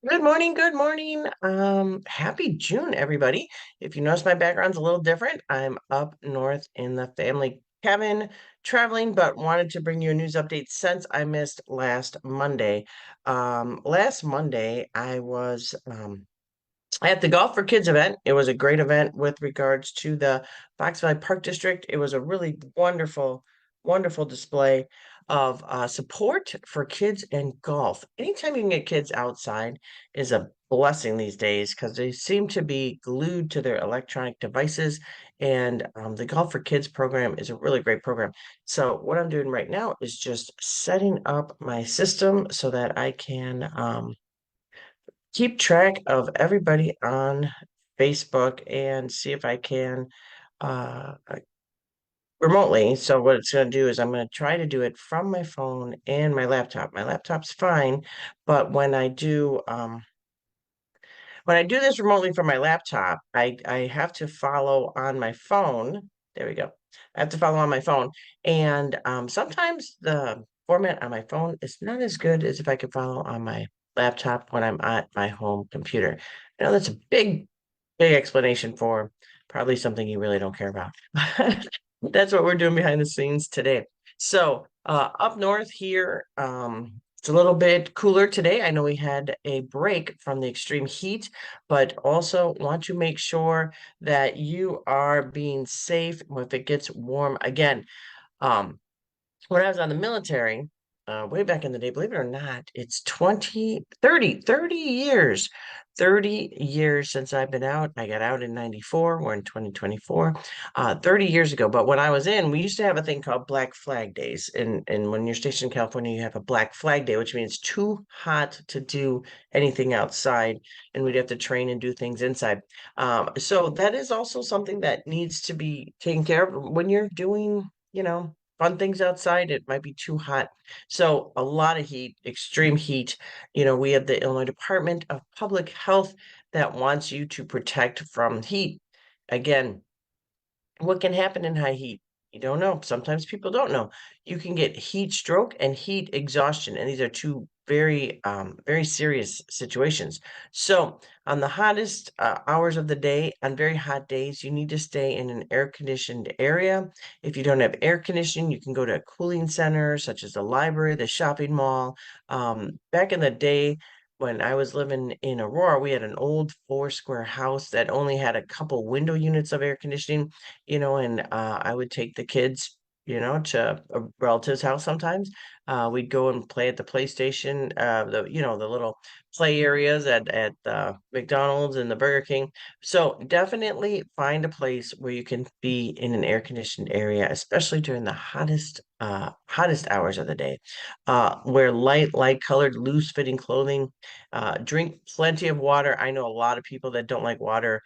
Good morning, good morning. Happy June, everybody. If you notice, my background's a little different. I'm up north in the family cabin traveling, but wanted to bring you a news update since I missed last Monday. Last Monday, I was at the Golf for Kids event. It was a great event with regards to the Fox Valley Park District. It was a really wonderful, wonderful display of support for kids and golf. Anytime you can get kids outside is a blessing these days because they seem to be glued to their electronic devices. And the Golf for Kids program is a really great program. So, what I'm doing right now is just setting up my system so that I can keep track of everybody on Facebook and see if I can remotely. So what it's going to do is I'm going to try to do it from my phone and my laptop. My laptop's fine, but when I do this remotely from my laptop, I have to follow on my phone. There we go. I have to follow on my phone, and sometimes the format on my phone is not as good as if I could follow on my laptop when I'm at my home computer. I know that's a big explanation for probably something you really don't care about. That's what we're doing behind the scenes today. So, up north here, it's a little bit cooler today. I know we had a break from the extreme heat, but also want to make sure that you are being safe if it gets warm again. Um, when I was on the military, way back in the day, believe it or not, it's 30 years, 30 years since I've been out. I got out in 94. We're in 2024, 30 years ago. But when I was in, we used to have a thing called Black Flag Days. And when you're stationed in California, you have a Black Flag Day, which means it's too hot to do anything outside. And we'd have to train and do things inside. So that is also something that needs to be taken care of when you're doing, fun things outside. It might be too hot. So a lot of heat, extreme heat. We have the Illinois Department of Public Health that wants you to protect from heat. Again, what can happen in high heat? You don't know. Sometimes people don't know. You can get heat stroke and heat exhaustion, and these are two very serious situations. So, on the hottest hours of the day, on very hot days, you need to stay in an air-conditioned area. If you don't have air conditioning, you can go to a cooling center, such as the library, the shopping mall. Back in the day, when I was living in Aurora, we had an old four square house that only had a couple window units of air conditioning, and I would take the kids, to a relative's house sometimes. We'd go and play at the PlayStation, the little play areas at the McDonald's and the Burger King. So definitely find a place where you can be in an air conditioned area, especially during the hottest hours of the day. Wear light colored, loose fitting clothing. Drink plenty of water. I know a lot of people that don't like water.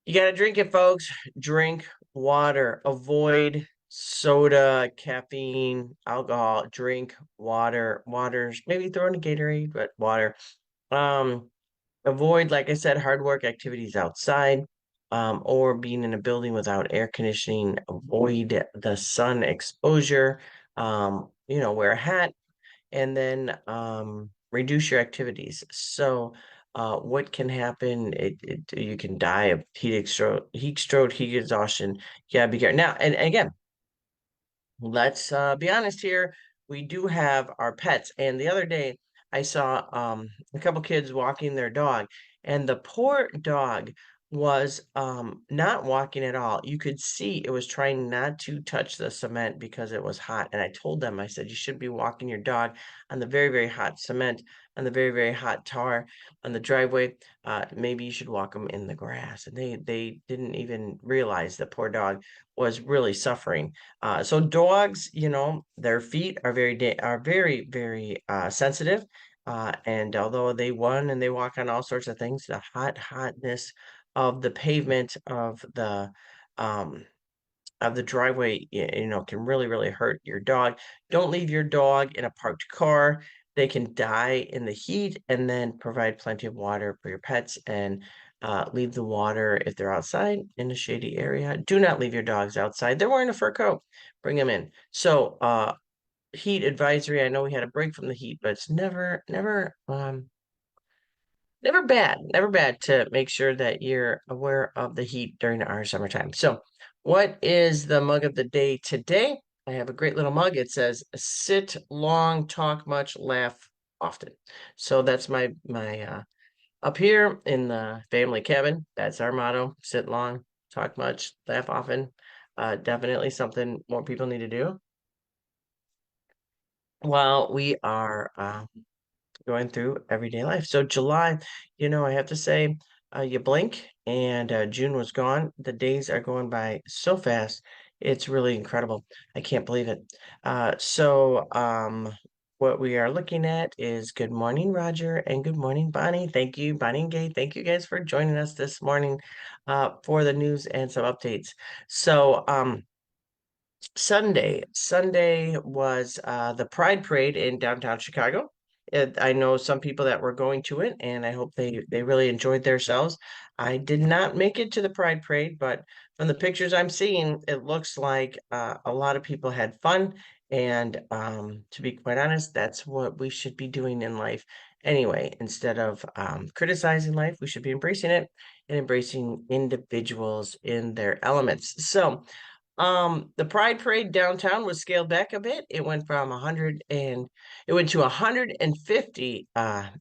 You got to drink it, folks. Drink water. Avoid soda, caffeine, alcohol. Drink water. Water's maybe throw in a Gatorade, but water. Um, Avoid, like I said, hard work activities outside, or being in a building without air conditioning. Avoid the sun exposure. Wear a hat and then reduce your activities. So, what can happen? You can die of heat exhaustion. Yeah, be careful. Now, and again, let's be honest here. We do have our pets, and the other day I saw a couple kids walking their dog, and the poor dog was not walking at all. You could see it was trying not to touch the cement because it was hot. And I told them, I said, you should be walking your dog on the very hot cement, on the very hot tar, on the driveway. Maybe you should walk them in the grass. And they didn't even realize the poor dog was really suffering. So dogs, their feet are very sensitive. And although they run and they walk on all sorts of things, the hotness of the pavement um of the driveway, can really hurt your dog. Don't leave your dog in a parked car. They can die in the heat, and then provide plenty of water for your pets and leave the water if they're outside in a shady area. Do not leave your dogs outside. They're wearing a fur coat. Bring them in. So, heat advisory. I know we had a break from the heat, but it's never never bad to make sure that you're aware of the heat during our summertime. So, what is the mug of the day today? I have a great little mug. It says sit long, talk much, laugh often. So that's my up here in the family cabin. That's our motto. Sit long, talk much, laugh often. Definitely something more people need to do while we are going through everyday life. So July, I have to say, you blink and June was gone. The days are going by so fast. It's really incredible. I can't believe it. What we are looking at is good morning, Roger, and good morning, Bonnie. Thank you, Bonnie and Gay. Thank you guys for joining us this morning for the news and some updates. Sunday was the Pride Parade in downtown Chicago. I know some people that were going to it, and I hope they really enjoyed themselves. I did not make it to the Pride Parade, but from the pictures I'm seeing, it looks like a lot of people had fun. And to be quite honest, that's what we should be doing in life anyway. Instead of criticizing life, we should be embracing it and embracing individuals in their elements. So, the Pride Parade downtown was scaled back a bit. It went to 150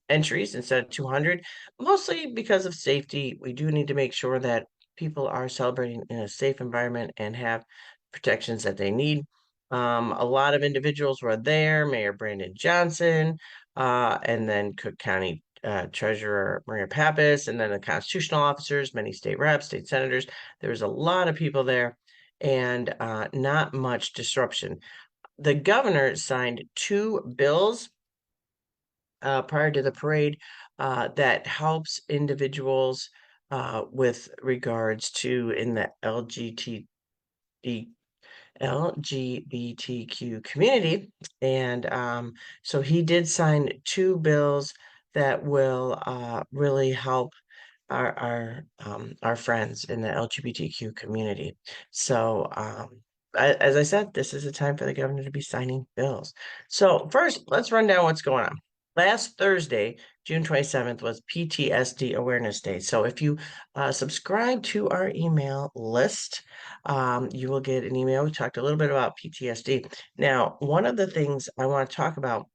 entries instead of 200, mostly because of safety. We do need to make sure that people are celebrating in a safe environment and have protections that they need. A lot of individuals were there, Mayor Brandon Johnson, and then Cook County Treasurer Maria Pappas, and then the constitutional officers, many state reps, state senators. There was a lot of people there and not much disruption. The governor signed two bills prior to the parade that helps individuals with regards to in the LGBTQ community. And so he did sign two bills that will really help our friends in the LGBTQ community. So, as I said, this is a time for the governor to be signing bills. So first, let's run down what's going on. Last Thursday, June 27th, was PTSD Awareness Day. So if you subscribe to our email list, you will get an email. We talked a little bit about PTSD. Now, one of the things I want to talk about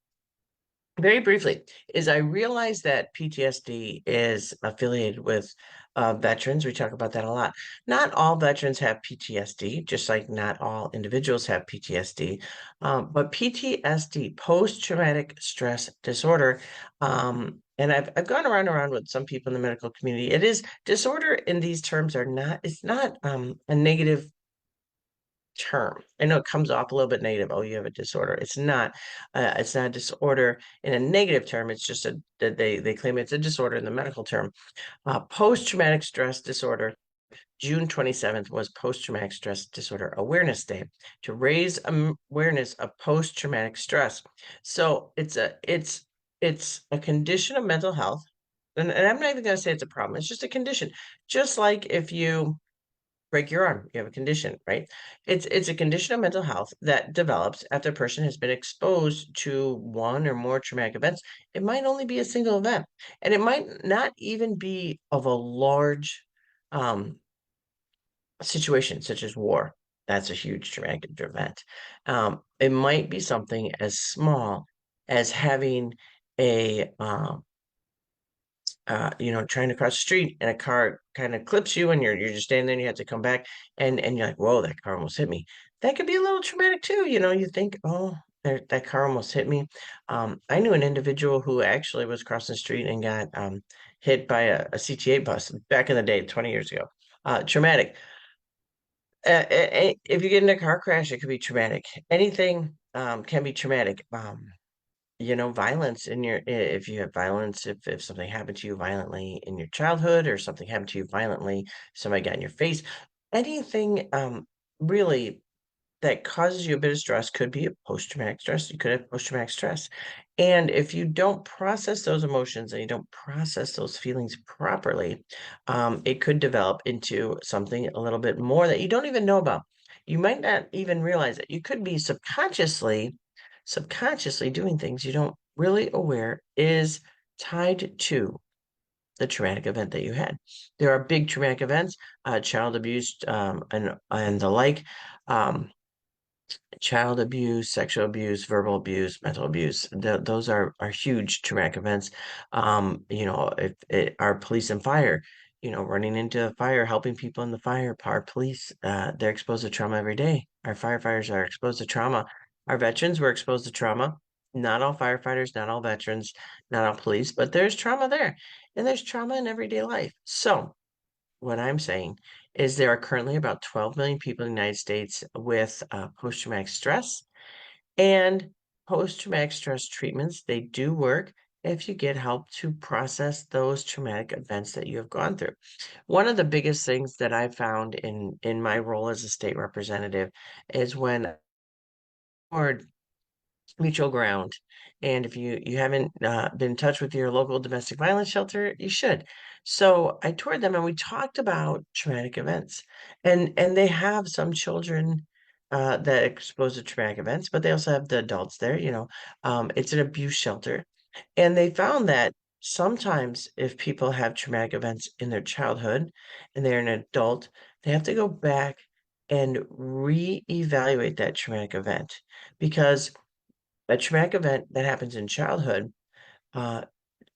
very briefly is I realize that PTSD is affiliated with veterans. We talk about that a lot. Not all veterans have PTSD, just like not all individuals have PTSD. But PTSD, post-traumatic stress disorder, and I've gone around with some people in the medical community. It is disorder in these terms are not, it's not a negative term. I know it comes off a little bit negative. Oh, you have a disorder. It's not a disorder in a negative term. It's just that they claim it's a disorder in the medical term. Post-traumatic stress disorder. June 27th was Post-Traumatic Stress Disorder Awareness Day to raise awareness of post-traumatic stress. So it's a condition of mental health. And I'm not even going to say it's a problem. It's just a condition. Just like if you break your arm, you have a condition, right? It's a condition of mental health that develops after a person has been exposed to one or more traumatic events. It might only be a single event, and it might not even be of a large situation such as war. That's a huge traumatic event. It might be something as small as having a trying to cross the street and a car kind of clips you and you're just standing there and you have to come back and you're like, whoa, that car almost hit me. That could be a little traumatic too. You think, oh, that car almost hit me. I knew an individual who actually was crossing the street and got hit by a CTA bus back in the day, 20 years ago. Traumatic. If you get in a car crash, it could be traumatic. Anything can be traumatic. Violence in if you have violence, if something happened to you violently in your childhood or something happened to you violently, somebody got in your face, anything really that causes you a bit of stress could be a post-traumatic stress. You could have post-traumatic stress. And if you don't process those emotions and you don't process those feelings properly, it could develop into something a little bit more that you don't even know about. You might not even realize it. You could be subconsciously doing things you don't really aware is tied to the traumatic event that you had. There are big traumatic events, child abuse, and the like. Um, Child abuse, sexual abuse, verbal abuse, mental abuse. Those are huge traumatic events. If our police and fire, running into a fire, helping people in the fire, our police, they're exposed to trauma every day. Our firefighters are exposed to trauma. Our veterans were exposed to trauma. Not all firefighters, not all veterans, not all police, but there's trauma there. And there's trauma in everyday life. So what I'm saying is there are currently about 12 million people in the United States with post-traumatic stress, and post-traumatic stress treatments, they do work if you get help to process those traumatic events that you have gone through. One of the biggest things that I found in my role as a state representative is when or mutual ground. And if you haven't been in touch with your local domestic violence shelter, you should. So I toured them and we talked about traumatic events. And they have some children that exposed to traumatic events, but they also have the adults there, it's an abuse shelter. And they found that sometimes if people have traumatic events in their childhood and they're an adult, they have to go back and reevaluate that traumatic event because a traumatic event that happens in childhood, uh,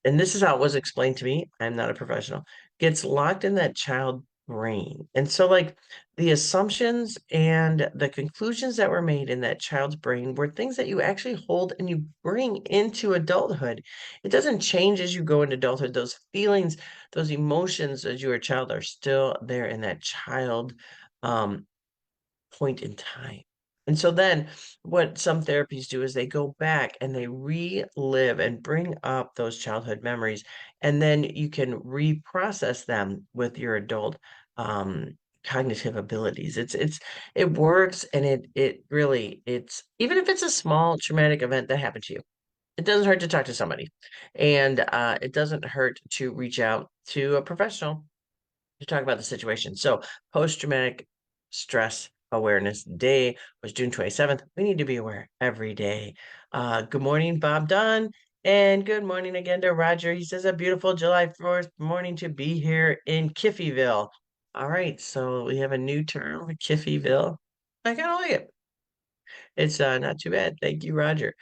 and this is how it was explained to me, I'm not a professional, gets locked in that child brain. And so, like, the assumptions and the conclusions that were made in that child's brain were things that you actually hold and you bring into adulthood. It doesn't change as you go into adulthood. Those feelings, those emotions as you were a child are still there in that child. Um, point in time. And so then what some therapies do is they go back and they relive and bring up those childhood memories, and then you can reprocess them with your adult cognitive abilities. It works and it really it's even if it's a small traumatic event that happened to you, it doesn't hurt to talk to somebody. And it doesn't hurt to reach out to a professional to talk about the situation. So, post traumatic stress awareness day was June 27th. We need to be aware every day. Good morning, Bob Dunn. And good morning again to Roger. He says a beautiful July 4th morning to be here in Kiffyville. All right, so we have a new term, Kiffyville. I kind of like it. It's not too bad. Thank you, Roger.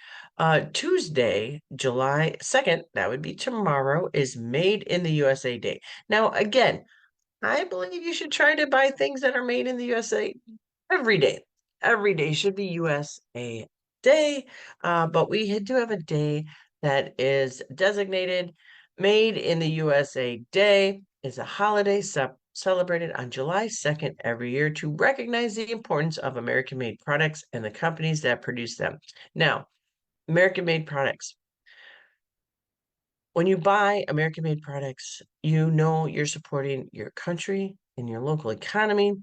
Tuesday, July 2nd, that would be tomorrow, is Made in the USA Day. Now, again, I believe you should try to buy things that are made in the USA every day. Every day should be USA Day, but we do have a day that is designated Made in the USA Day. Is a holiday celebrated on July 2nd every year to recognize the importance of American-made products and the companies that produce them. Now, American-made products. When you buy American-made products, you know you're supporting your country and your local economy.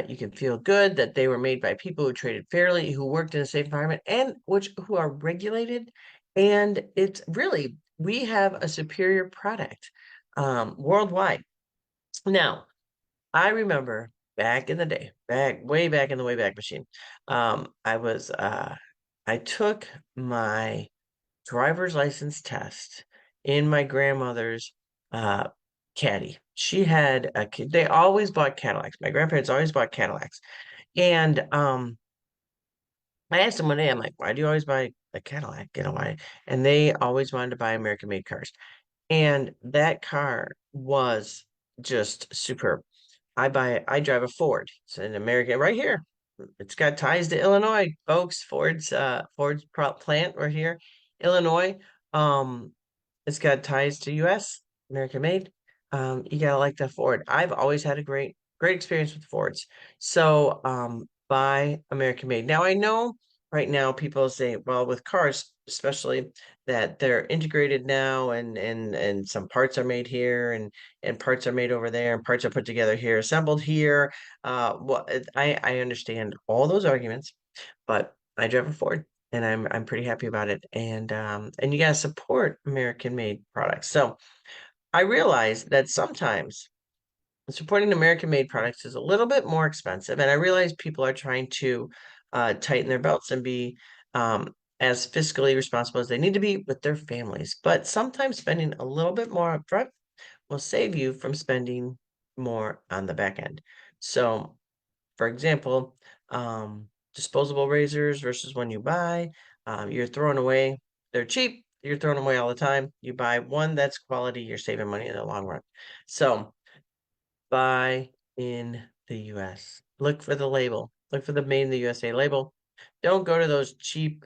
You can feel good that they were made by people who traded fairly, who worked in a safe environment, and who are regulated. And it's really, we have a superior product worldwide. Now, I remember back in the day, way back in the Wayback Machine, I took my driver's license test in my grandmother's uh, caddy. She had a kid. They always bought Cadillacs. My grandparents always bought Cadillacs. And I asked them one day, I'm like, why do you always buy a Cadillac? Why? And they always wanted to buy American made cars. And that car was just superb. I drive a Ford. It's an American right here. It's got ties to Illinois, folks. Ford's plant right here, Illinois. Um, it's got ties to US, American made. You gotta like that Ford. I've always had a great experience with Fords. So buy American made. Now I know right now people say, well, with cars, especially that they're integrated now and some parts are made here and parts are made over there and parts are put together here, assembled here. I understand all those arguments, but I drive a Ford and I'm pretty happy about it. And you gotta support American made products. So I realize that sometimes supporting American made products is a little bit more expensive, and I realize people are trying to tighten their belts and be as fiscally responsible as they need to be with their families. But sometimes spending a little bit more upfront will save you from spending more on the back end. So, for example, disposable razors versus when you buy, you're throwing away, they're cheap, you're throwing away all the time. You buy one that's quality, you're saving money in the long run. So, buy in the US. Look for the label. Look for the Made in the USA label. Don't go to those cheap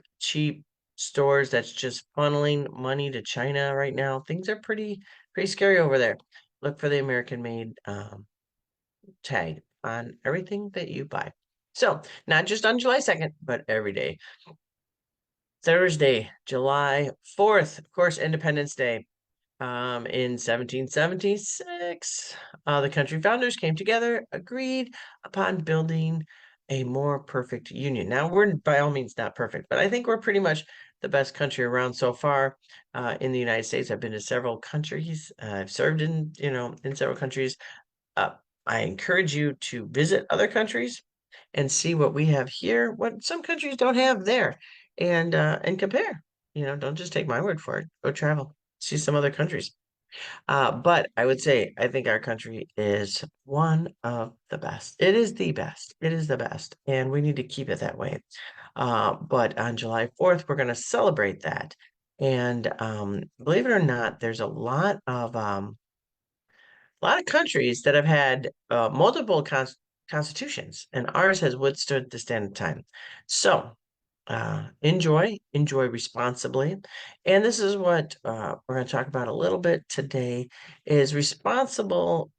stores that's just funneling money to China right now. Things are pretty scary over there. Look for the American made tag on everything that you buy. So, not just on July 2nd, but every day. Thursday, July 4th, of course, Independence Day. In 1776, the country founders came together, agreed upon building a more perfect union. Now, we're by all means not perfect, but I think we're pretty much the best country around so far. In the United States, I've been to several countries. I've served in several countries. Uh, I encourage you to visit other countries and see what we have here, what some countries don't have there, and compare. Don't just take my word for it. Go travel, see some other countries. But I would say I think our country is one of the best. It is the best. It is the best, and we need to keep it that way. But on July 4th, we're going to celebrate that. And believe it or not, there's a lot of countries that have had multiple constitutions, and ours has withstood the stand of time. So enjoy responsibly. And this is what we're going to talk about a little bit today is responsible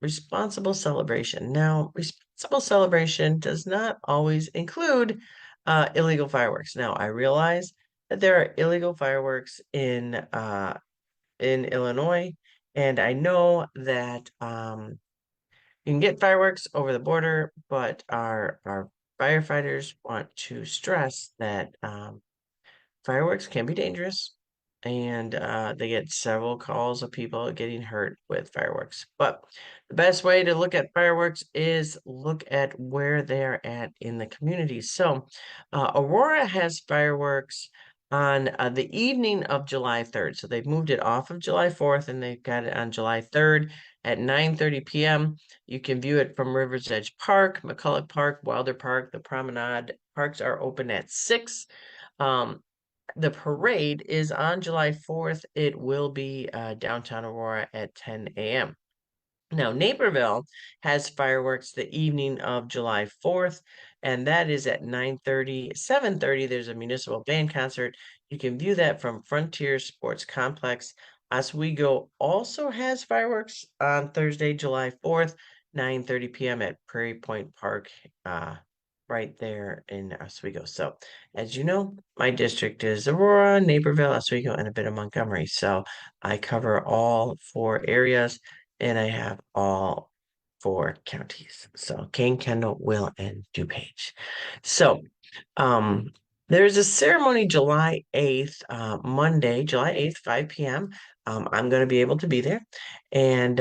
celebration. Now, responsible celebration does not always include illegal fireworks. Now, I realize that there are illegal fireworks in Illinois, and I know that you can get fireworks over the border, but our firefighters want to stress that fireworks can be dangerous, and they get several calls of people getting hurt with fireworks. But the best way to look at fireworks is look at where they're at in the community. So, Aurora has fireworks on the evening of July 3rd. So they've moved it off of July 4th and they've got it on July 3rd at 9:30 p.m. You can view it from Rivers Edge Park, McCulloch Park, Wilder Park. The promenade parks are open at 6. Um, the parade is on July 4th. It will be downtown Aurora at 10 a.m. Now, Naperville has fireworks the evening of July 4th, and that is at 9:30, 7:30. There's a municipal band concert. You can view that from Frontier Sports Complex. Oswego also has fireworks on Thursday, July 4th, 9:30 p.m. at Prairie Point Park, right there in Oswego. So, as you know, my district is Aurora, Naperville, Oswego, and a bit of Montgomery. So, I cover all 4 areas and I have all 4 counties. So Kane, Kendall, Will, and DuPage. So there's a ceremony July 8th, Monday, July 8th, 5 p.m. I'm going to be able to be there. And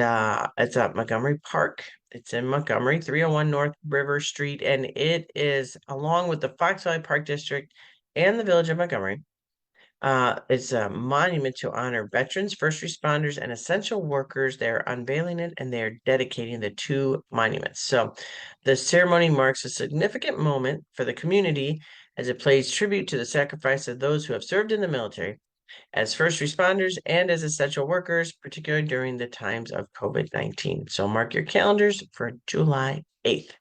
it's at Montgomery Park. It's in Montgomery, 301 North River Street. And it is along with the Fox Valley Park District and the Village of Montgomery. It's a monument to honor veterans, first responders, and essential workers. They're unveiling it and they're dedicating the 2 monuments. So the ceremony marks a significant moment for the community as it pays tribute to the sacrifice of those who have served in the military as first responders and as essential workers, particularly during the times of COVID-19. So mark your calendars for July 8th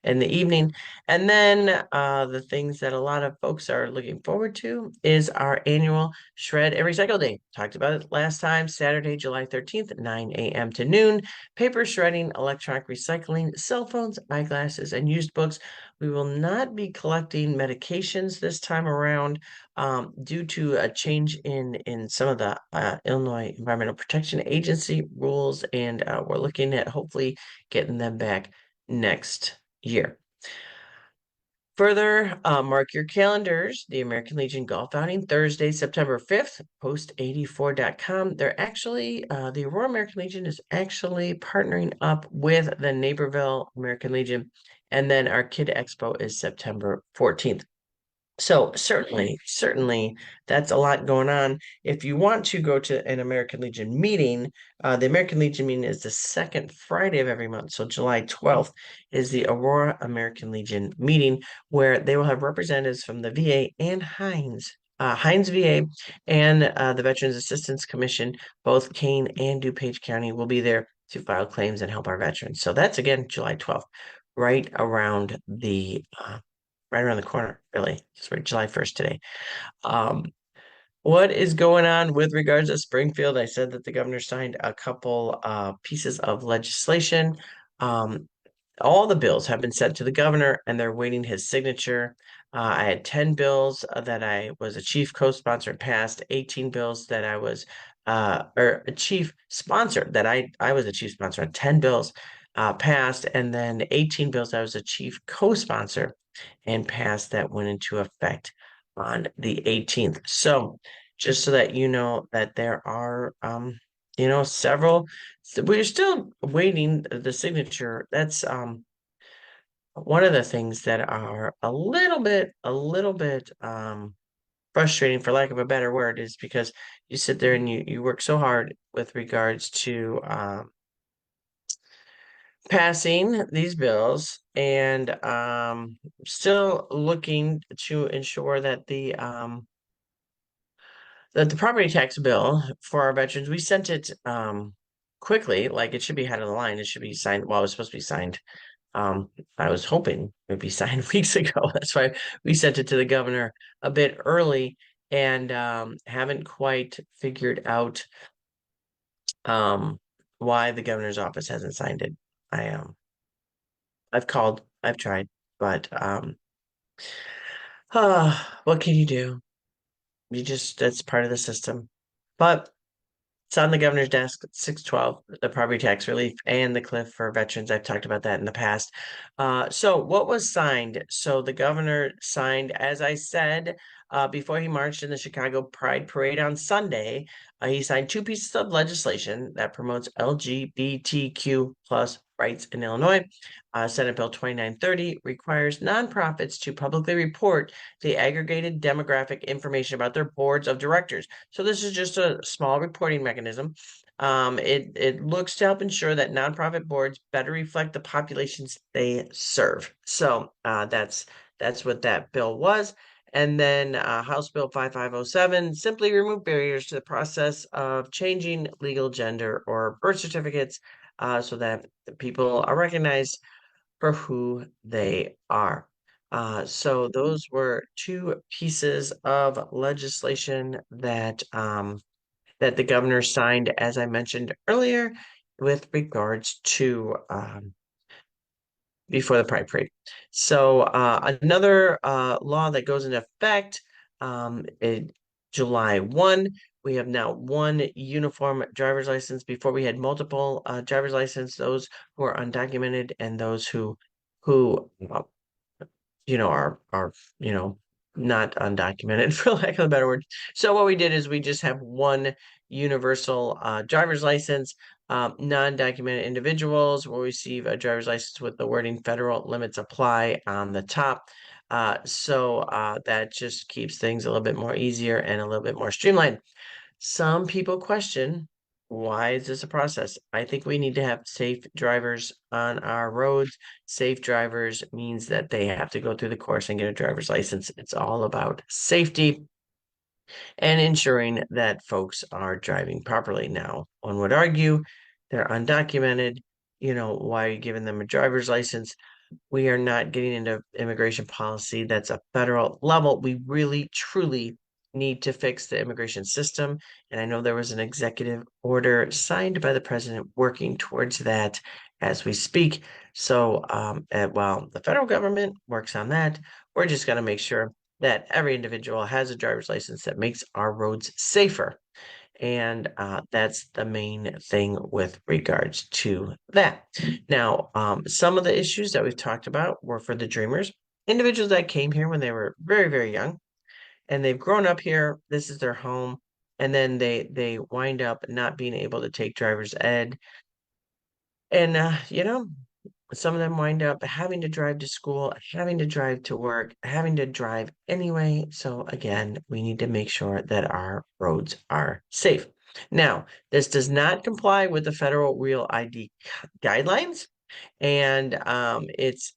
in the evening. And then the things that a lot of folks are looking forward to is our annual Shred and Recycle Day. Talked about it last time, Saturday, July 13th, 9 a.m. to noon. Paper shredding, electronic recycling, cell phones, eyeglasses, and used books. We will not be collecting medications this time around due to a change in some of the Illinois Environmental Protection Agency rules, and we're looking at hopefully getting them back next year. Further, mark your calendars. The American Legion Golf Outing, Thursday, September 5th, post84.com. They're actually, the Aurora American Legion is actually partnering up with the Naperville American Legion. And then our Kid Expo is September 14th. So certainly that's a lot going on. If you want to go to an American Legion meeting, the American Legion meeting is the second Friday of every month. So July 12th is the Aurora American Legion meeting where they will have representatives from the VA and Hines VA and the Veterans Assistance Commission, both Kane and DuPage County will be there to file claims and help our veterans. So that's again July 12th, right around the right around the corner, really. It's right July 1st today. Um, what is going on with regards to Springfield? I said that the governor signed a couple pieces of legislation. Um, all the bills have been sent to the governor and they're waiting his signature. I had 10 bills that I was a chief co-sponsor and passed, 18 bills that I was or a chief sponsor that I was a chief sponsor on 10 bills passed, and then 18 bills I was a chief co-sponsor and passed that went into effect on the 18th. So just so that you know that there are several we're still waiting the signature. That's one of the things that are a little bit frustrating, for lack of a better word, is because you sit there and you work so hard with regards to passing these bills and still looking to ensure that the property tax bill for our veterans, we sent it quickly, like it should be ahead of the line. It should be signed. Well, it was supposed to be signed. I was hoping it would be signed weeks ago. That's why we sent it to the governor a bit early and haven't quite figured out why the governor's office hasn't signed it. I've called, I've tried, but what can you do? You just that's part of the system. But it's on the governor's desk, 612, the property tax relief and the cliff for veterans. I've talked about that in the past. So what was signed? So the governor signed, as I said, before he marched in the Chicago Pride Parade on Sunday, he signed two pieces of legislation that promotes LGBTQ plus rights in Illinois. Senate Bill 2930 requires nonprofits to publicly report the aggregated demographic information about their boards of directors. So this is just a small reporting mechanism. It looks to help ensure that nonprofit boards better reflect the populations they serve. So that's what that bill was. And then House Bill 5507 simply remove barriers to the process of changing legal gender or birth certificates so that people are recognized for who they are. So those were two pieces of legislation that the governor signed, as I mentioned earlier, with regards to before the Pride Parade. So another law that goes into effect July 1. We have now one uniform driver's license. Before we had multiple driver's license, those who are undocumented and those who are not undocumented for lack of a better word. So what we did is we just have one universal driver's license. Non-documented individuals will receive a driver's license with the wording federal limits apply on the top. So that just keeps things a little bit more easier and a little bit more streamlined. Some people question, why is this a process? I think we need to have safe drivers on our roads. Safe drivers means that they have to go through the course and get a driver's license. It's all about safety and ensuring that folks are driving properly. Now, one would argue they're undocumented. Why are you giving them a driver's license? We are not getting into immigration policy that's a federal level. We really, truly need to fix the immigration system. And I know there was an executive order signed by the president working towards that as we speak. So while the federal government works on that, we're just going to make sure that every individual has a driver's license that makes our roads safer. And that's the main thing with regards to that. Now, some of the issues that we've talked about were for the dreamers, individuals that came here when they were very, very young, and they've grown up here. This is their home, and then they wind up not being able to take driver's ed, and some of them wind up having to drive to school, having to drive to work, having to drive anyway. So again, we need to make sure that our roads are safe. Now, this does not comply with the federal real ID guidelines, and it's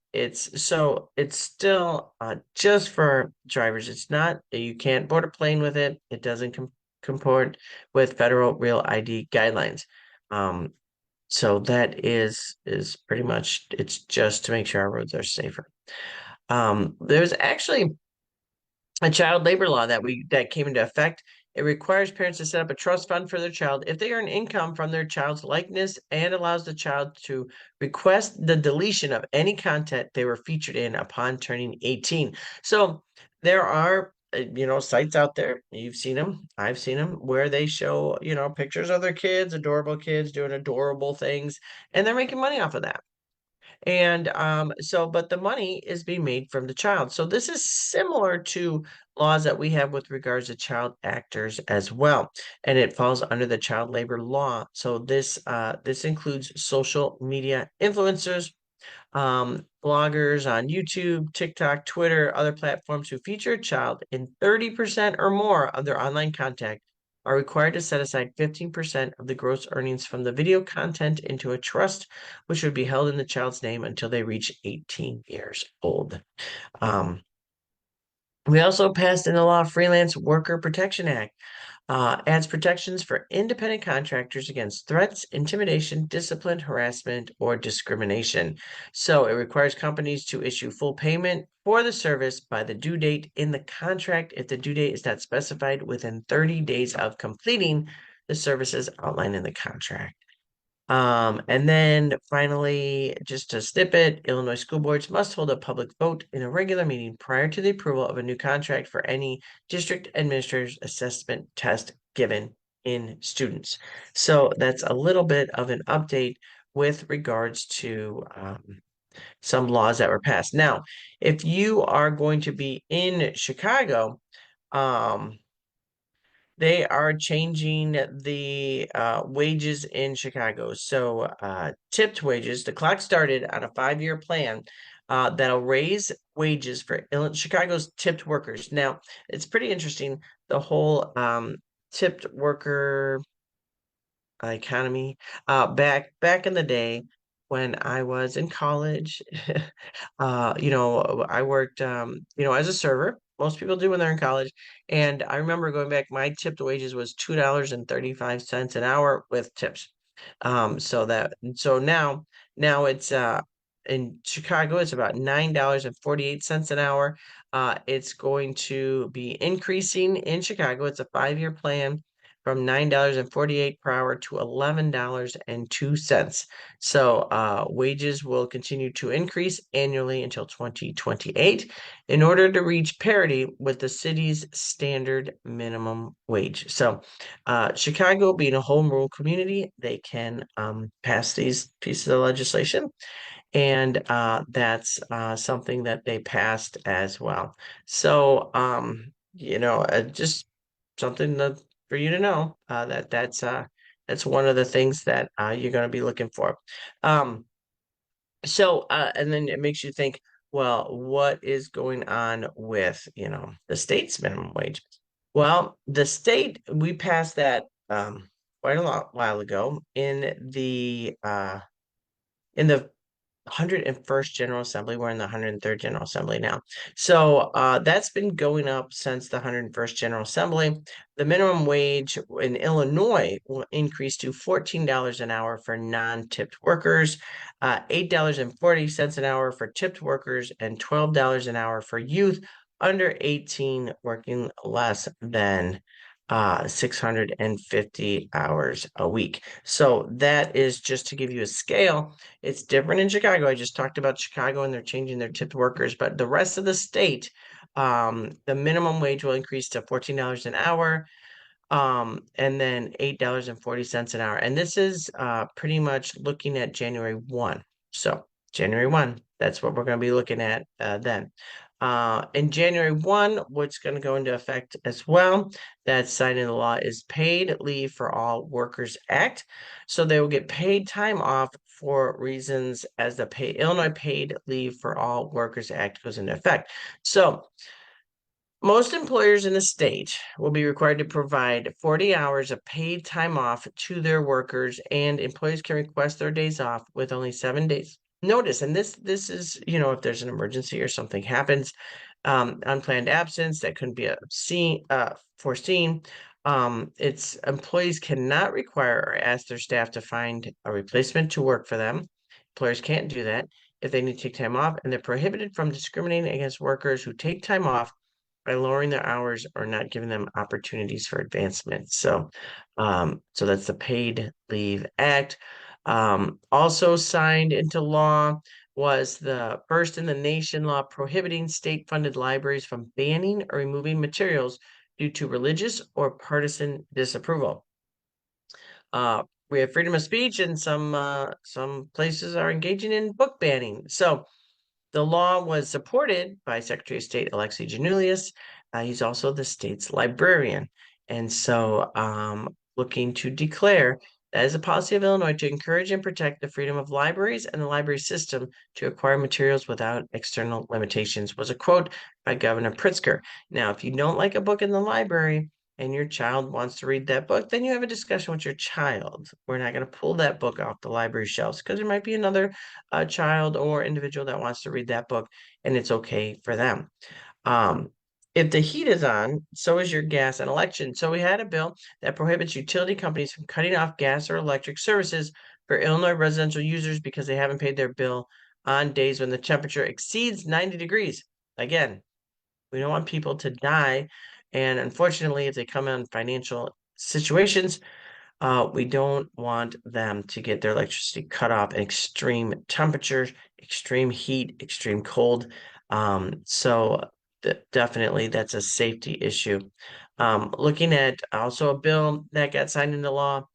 still just for drivers. It's not, you can't board a plane with it. It doesn't comport with federal real ID guidelines. Um, so that is pretty much, it's just to make sure our roads are safer. There's actually a child labor law that came into effect. It requires parents to set up a trust fund for their child if they earn income from their child's likeness, and allows the child to request the deletion of any content they were featured in upon turning 18. So there are sites out there, you've seen them, I've seen them, where they show pictures of their kids, adorable kids doing adorable things, and they're making money off of that. And but the money is being made from the child. So this is similar to laws that we have with regards to child actors as well. And it falls under the child labor law. So this includes social media influencers, bloggers on YouTube, TikTok, Twitter, other platforms who feature a child in 30% or more of their online content are required to set aside 15% of the gross earnings from the video content into a trust, which would be held in the child's name until they reach 18 years old. Um, we also passed in the law Freelance Worker Protection Act, adds protections for independent contractors against threats, intimidation, discipline, harassment, or discrimination. So it requires companies to issue full payment for the service by the due date in the contract if the due date is not specified within 30 days of completing the services outlined in the contract. And then finally, just a snippet, Illinois school boards must hold a public vote in a regular meeting prior to the approval of a new contract for any district administrator's assessment test given in students. So that's a little bit of an update with regards to some laws that were passed. Now, if you are going to be in Chicago, um, they are changing the wages in Chicago. So tipped wages, the clock started on a 5-year plan that'll raise wages for Chicago's tipped workers. Now, it's pretty interesting, the whole tipped worker economy. Back in the day when I was in college, I worked as a server. Most people do when they're in college. And I remember going back, my tipped wages was $2.35 an hour with tips. So it's in Chicago, it's about $9.48 an hour. It's going to be increasing in Chicago. It's a 5-year plan from $9.48 per hour to $11.02. So wages will continue to increase annually until 2028 in order to reach parity with the city's standard minimum wage. So Chicago, being a home rule community, they can pass these pieces of legislation, and that's something that they passed as well. So just something for you to know, that's one of the things that you're going to be looking for. Um, and then it makes you think, well, what is going on with, the state's minimum wage? Well, the state, we passed that quite a while ago in the 101st General Assembly. We're in the 103rd General Assembly now. So that's been going up since the 101st General Assembly. The minimum wage in Illinois will increase to $14 an hour for non-tipped workers, $8.40 an hour for tipped workers, and $12 an hour for youth under 18 working less than 650 hours a week. So that is just to give you a scale. It's different in Chicago. I just talked about Chicago and they're changing their tipped workers, but the rest of the state, the minimum wage will increase to $14 an hour, and then $8.40 an hour. And this is pretty much looking at January 1. So January 1, that's what we're going to be looking at then. In January 1, what's going to go into effect as well, that signed into law is Paid Leave for All Workers Act. So they will get paid time off for reasons as the Illinois Paid Leave for All Workers Act goes into effect. So most employers in the state will be required to provide 40 hours of paid time off to their workers, and employees can request their days off with only 7 days notice. And this is, if there's an emergency or something happens, unplanned absence that couldn't be foreseen. It's employees cannot require or ask their staff to find a replacement to work for them. Employers can't do that if they need to take time off, and they're prohibited from discriminating against workers who take time off by lowering their hours or not giving them opportunities for advancement. So that's the Paid Leave Act. Also signed into law was the first in the nation law prohibiting state-funded libraries from banning or removing materials due to religious or partisan disapproval. We have freedom of speech, and some places are engaging in book banning. So the law was supported by Secretary of State Alexei Janulius. He's also the state's librarian. And so looking to declare that is a policy of Illinois to encourage and protect the freedom of libraries and the library system to acquire materials without external limitations, was a quote by Governor Pritzker. Now, if you don't like a book in the library and your child wants to read that book, then you have a discussion with your child. We're not going to pull that book off the library shelves because there might be another child or individual that wants to read that book, and it's okay for them. Um, if the heat is on, so is your gas and electric. So we had a bill that prohibits utility companies from cutting off gas or electric services for Illinois residential users because they haven't paid their bill on days when the temperature exceeds 90 degrees. Again, we don't want people to die. And unfortunately, if they come in financial situations, we don't want them to get their electricity cut off in extreme temperatures, extreme heat, extreme cold. So definitely that's a safety issue. Looking at also a bill that got signed into law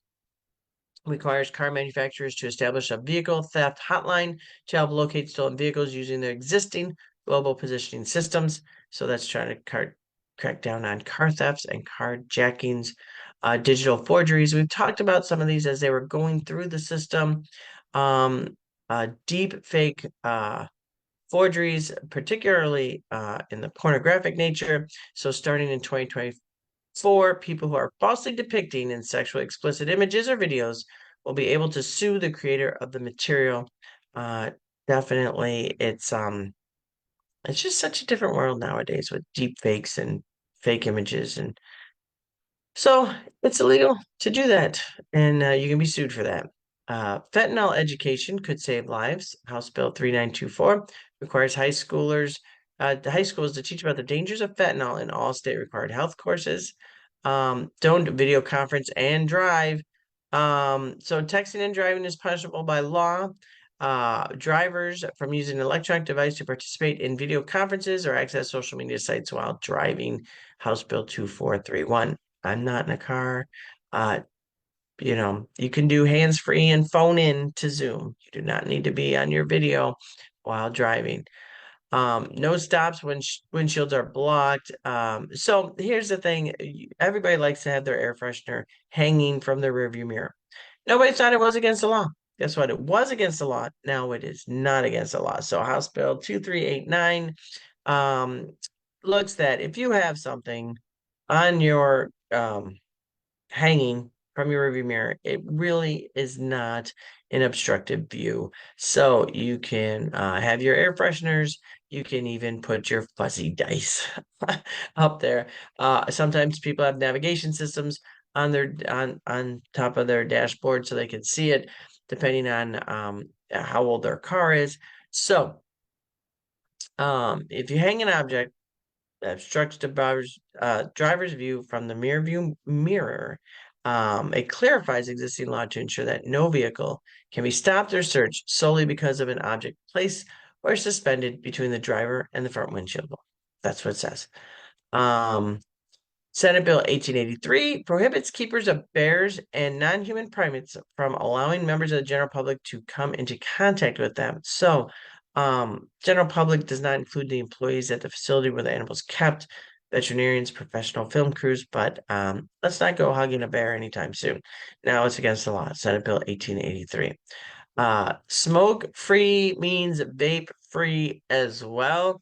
requires car manufacturers to establish a vehicle theft hotline to help locate stolen vehicles using their existing global positioning systems. So that's trying to crack down on car thefts and carjackings, digital forgeries. We've talked about some of these as they were going through the system. Deep fake forgeries, particularly in the pornographic nature. So starting in 2024, people who are falsely depicting in sexually explicit images or videos will be able to sue the creator of the material. Uh, Definitely, it's just such a different world nowadays with deep fakes and fake images, and so it's illegal to do that, and you can be sued for that. Fentanyl education could save lives. House Bill 3924 requires high schools to teach about the dangers of fentanyl in all state required health courses. Don't video conference and drive. So texting and driving is punishable by law. Drivers from using an electronic device to participate in video conferences or access social media sites while driving. House Bill 2431. I'm not in a car. Uh, you can do hands-free and phone in to Zoom. You do not need to be on your video while driving. No stops when windshields are blocked. So here's the thing. Everybody likes to have their air freshener hanging from the rearview mirror. Nobody thought it was against the law. Guess what? It was against the law. Now it is not against the law. So House Bill 2389 um, looks that if you have something on your hanging from your rearview mirror, it really is not an obstructive view. So you can have your air fresheners. You can even put your fuzzy dice up there. Sometimes people have navigation systems on their on top of their dashboard so they can see it, depending on how old their car is. So if you hang an object that obstructs the driver's view from the mirror view mirror. It clarifies existing law to ensure that no vehicle can be stopped or searched solely because of an object placed or suspended between the driver and the front windshield. That's what it says. Senate Bill 1883 prohibits keepers of bears and non-human primates from allowing members of the general public to come into contact with them. So General public does not include the employees at the facility where the animal is kept, veterinarians, professional film crews, but let's not go hugging a bear anytime soon. Now it's against the law. Senate Bill 1883. Smoke free means vape free as well.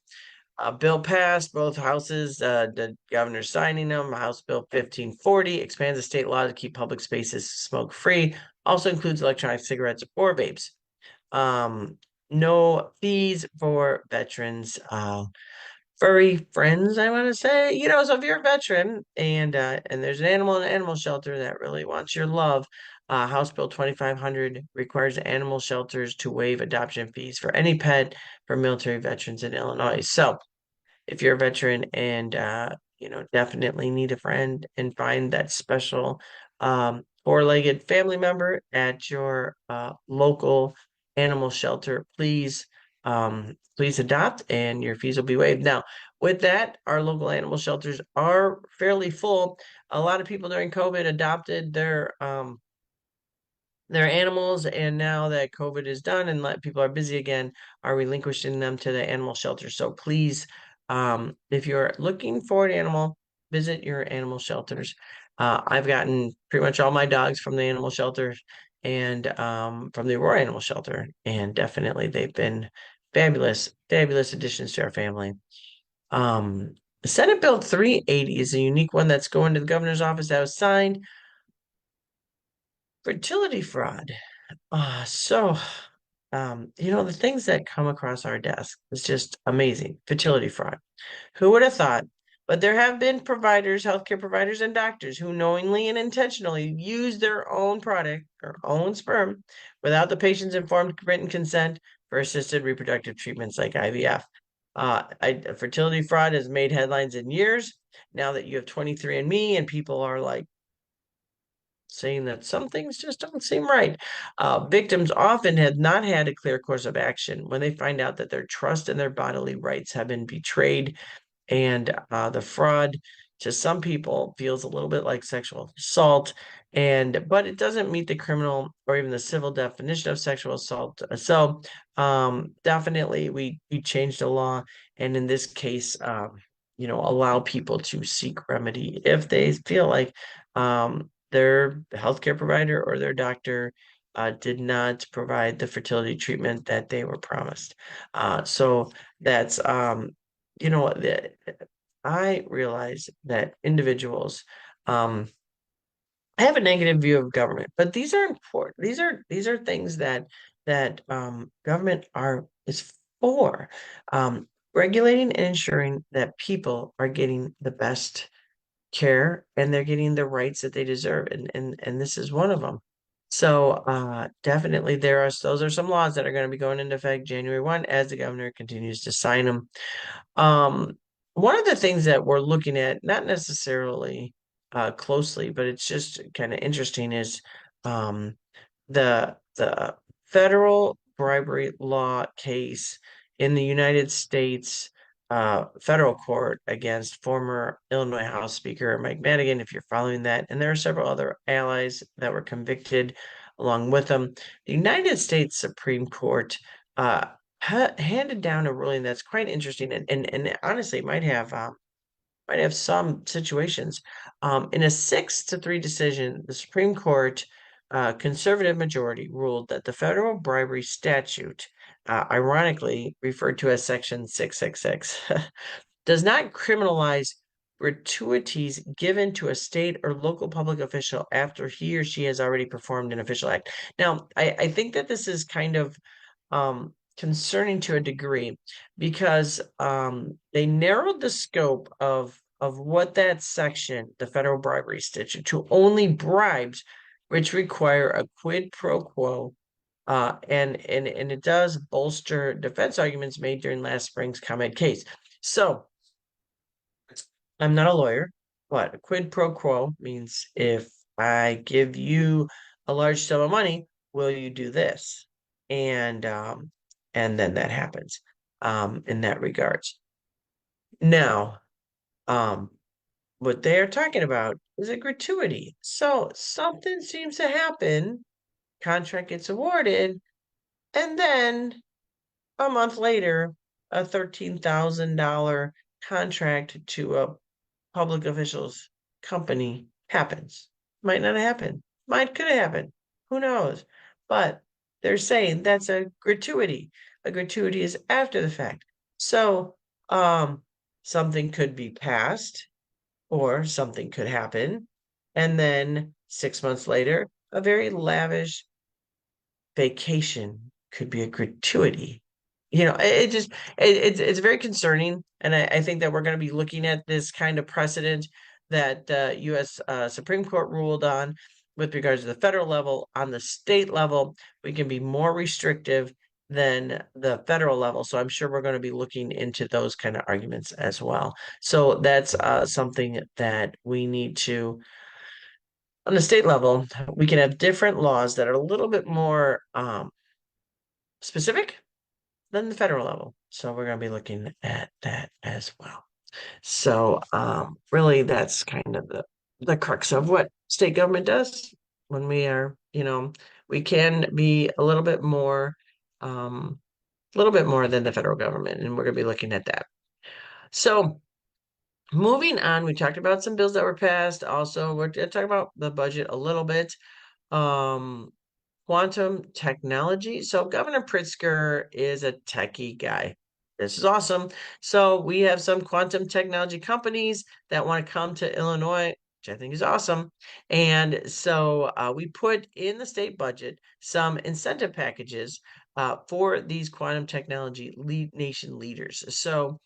Bill passed both houses, the governor signing them. House Bill 1540 expands the state law to keep public spaces smoke free, also includes electronic cigarettes or vapes. Um, no fees for veterans. Furry friends, I want to say. So if you're a veteran and there's an animal in an animal shelter that really wants your love, House Bill 2500 requires animal shelters to waive adoption fees for any pet for military veterans in Illinois. So if you're a veteran and definitely need a friend and find that special four-legged family member at your local animal shelter, please adopt and your fees will be waived. Now, with that, our local animal shelters are fairly full. A lot of people during COVID adopted their animals, and now that COVID is done and let people are busy again, are relinquishing them to the animal shelter. So please, if you're looking for an animal, visit your animal shelters. I've gotten pretty much all my dogs from the animal shelter and from the Aurora Animal Shelter, and definitely they've been fabulous, fabulous additions to our family. Um, Senate Bill 380 is a unique one that's going to the governor's office that was signed. Fertility fraud. The things that come across our desk is just amazing. Fertility fraud. Who would have thought? But there have been providers, healthcare providers, and doctors who knowingly and intentionally use their own product or own sperm without the patient's informed written consent for assisted reproductive treatments like IVF. Fertility fraud has made headlines in years. Now that you have 23andMe and people are like, saying that some things just don't seem right. Victims often have not had a clear course of action when they find out that their trust and their bodily rights have been betrayed, and the fraud to some people feels a little bit like sexual assault, but it doesn't meet the criminal or even the civil definition of sexual assault. So definitely we changed the law, and in this case, allow people to seek remedy if they feel like their healthcare provider or their doctor did not provide the fertility treatment that they were promised. So that's the, I realize that individuals have a negative view of government, but these are important. These are things that government is for, regulating and ensuring that people are getting the best care and they're getting the rights that they deserve, and this is one of them. So definitely those are some laws that are going to be going into effect January 1 as the governor continues to sign them. Um, One of the things that we're looking at, not necessarily closely, but it's just kind of interesting, is um, the federal bribery law case in the United States federal court against former Illinois House Speaker Mike Madigan, if you're following that. And there are several other allies that were convicted along with them. The United States Supreme Court handed down a ruling that's quite interesting and honestly might have some situations. In a 6-3 decision, the Supreme Court conservative majority ruled that the federal bribery statute, ironically referred to as Section 666, does not criminalize gratuities given to a state or local public official after he or she has already performed an official act. Now, I think that this is kind of concerning to a degree because they narrowed the scope of what that section, the federal bribery statute, to only bribes which require a quid pro quo. And it does bolster defense arguments made during last spring's comment case. So I'm not a lawyer, but a quid pro quo means if I give you a large sum of money, will you do this? And then that happens in that regards. Now, um, what they are talking about is a gratuity. So something seems to happen, contract gets awarded, and then a month later, a $13,000 contract to a public official's company happens. Might not happen. Might could have happened. Who knows? But they're saying that's a gratuity. A gratuity is after the fact. So, something could be passed or something could happen. And then 6 months later, a very lavish vacation could be a gratuity. It just it's very concerning, and I think that we're going to be looking at this kind of precedent that U.S. Supreme Court ruled on with regards to the federal level. On the state level, we can be more restrictive than the federal level. So I'm sure we're going to be looking into those kind of arguments as well. So that's something that we need to on the state level. We can have different laws that are a little bit more specific than the federal level. So we're going to be looking at that as well. So really that's kind of the crux of what state government does when we are, we can be a little bit more than the federal government, and we're going to be looking at that. So moving on, we talked about some bills that were passed. Also, we're going to talk about the budget a little bit. Um, Quantum technology. So Governor Pritzker is a techie guy. This is awesome. So we have some quantum technology companies that want to come to Illinois, which I think is awesome. And so we put in the state budget some incentive packages for these quantum technology nation leaders. So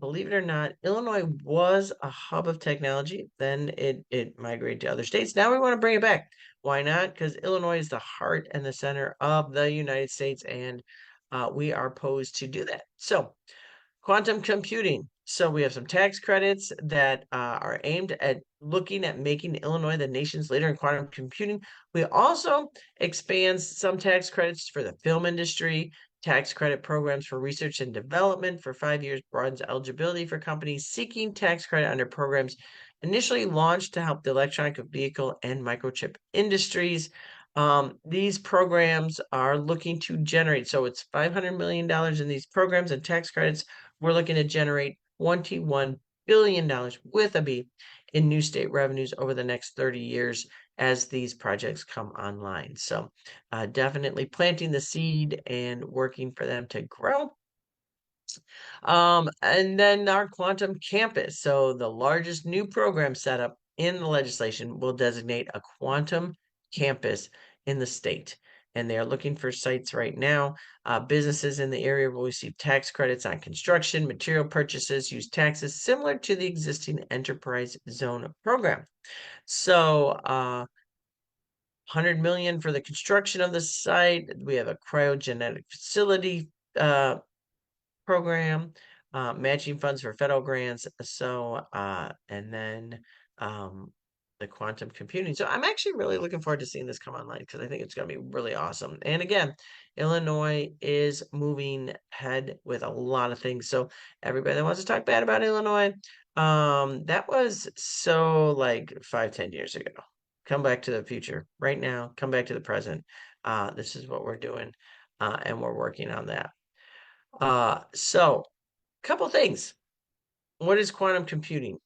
believe it or not, Illinois was a hub of technology. Then it migrated to other states. Now we want to bring it back. Why not? Because Illinois is the heart and the center of the United States, and we are posed to do that. So, quantum computing. So, we have some tax credits that are aimed at looking at making Illinois the nation's leader in quantum computing. We also expand some tax credits for the film industry, tax credit programs for research and development for 5 years, broadens eligibility for companies seeking tax credit under programs initially launched to help the electronic vehicle and microchip industries. These programs are looking to generate, so it's $500 million in these programs and tax credits. We're looking to generate $21 billion with a B in new state revenues over the next 30 years as these projects come online. So definitely planting the seed and working for them to grow. And then our quantum campus. So the largest new program set up in the legislation will designate a quantum campus in the state. And they are looking for sites right now. Businesses in the area will receive tax credits on construction, material purchases, use taxes similar to the existing enterprise zone program. So 100 million for the construction of the site. We have a cryogenic facility program, matching funds for federal grants. So, and then the quantum computing. So I'm actually really looking forward to seeing this come online because I think it's going to be really awesome. And again, Illinois is moving ahead with a lot of things. So everybody that wants to talk bad about Illinois, that was so like 5, 10 years ago. Come back to the future right now. Come back to the present. This is what we're doing, and we're working on that. So couple things. What is quantum computing?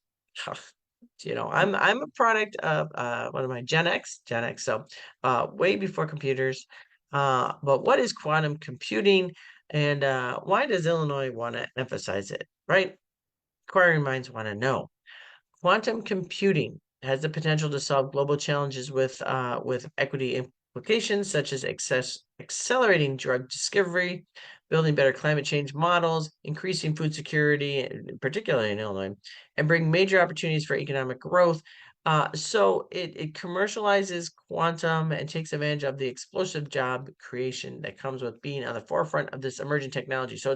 I'm a product of one of my Gen X, so way before computers. But what is quantum computing, and why does Illinois want to emphasize it? Right? Inquiring minds want to know. Quantum computing has the potential to solve global challenges with equity implications such as accelerating drug discovery, building better climate change models, increasing food security, particularly in Illinois, and bring major opportunities for economic growth. So it commercializes quantum and takes advantage of the explosive job creation that comes with being on the forefront of this emerging technology. So